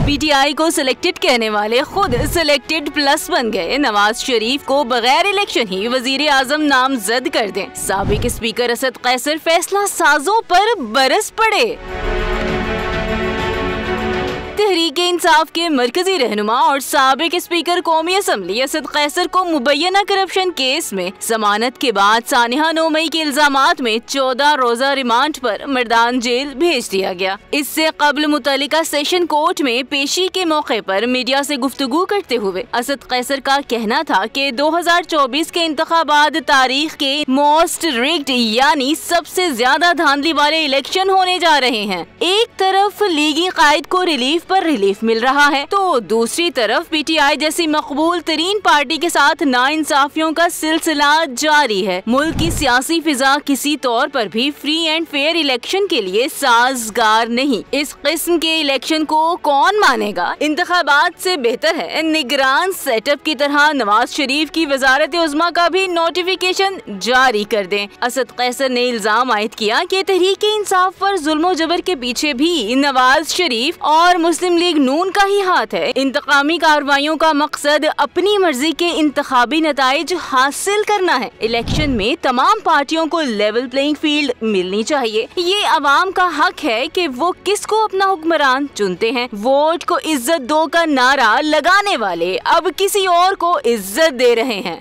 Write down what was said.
PTI को selected कहने वाले खुद सिलेक्टेड प्लस बन गए। नवाज शरीफ को बगैर इलेक्शन ही वजीर आजम नामजद कर दें। साबिक स्पीकर असद कैसर फैसला साजों पर बरस पड़े। तहरीक इंसाफ के मरकजी रहनुमा और साबिक स्पीकर कौमी असम्बली असद कैसर को मुबैना करप्शन केस में जमानत के बाद सानिहा 9 मई के इल्जामात में 14 रोजा रिमांड पर मर्दान जेल भेज दिया गया। इससे कबल मुतल्लिका सेशन कोर्ट में पेशी के मौके पर मीडिया से गुफ्तगू करते हुए असद कैसर का कहना था कि 2024 के इंतखाबात तारीख के मोस्ट रिग्ड यानी सबसे ज्यादा धांधली वाले इलेक्शन होने जा रहे हैं। एक तरफ लीगी कायद को रिलीफ पर रिलीफ मिल रहा है तो दूसरी तरफ पीटीआई जैसी मकबूल तरीन पार्टी के साथ नाइंसाफियों का सिलसिला जारी है। मुल्क की सियासी फिजा किसी तौर पर भी फ्री एंड फेयर इलेक्शन के लिए साजगार नहीं। इस किस्म के इलेक्शन को कौन मानेगा? इंतखाबात से बेहतर है निगरान सेटअप की तरह नवाज शरीफ की वजारत उज़्मा का भी नोटिफिकेशन जारी कर दें। असद कैसर ने इल्जाम आयद किया कि तहरीक इंसाफ पर जुल्म जबर के पीछे भी नवाज शरीफ और मुस्लिम लीग नून का ही हाथ है। इंतकामी कार्रवाइयों का मकसद अपनी मर्जी के इंतखाबी नताइज हासिल करना है। इलेक्शन में तमाम पार्टियों को लेवल प्लेइंग फील्ड मिलनी चाहिए। ये अवाम का हक है कि वो किसको अपना हुक्मरान चुनते हैं। वोट को इज्जत दो का नारा लगाने वाले अब किसी और को इज्जत दे रहे हैं।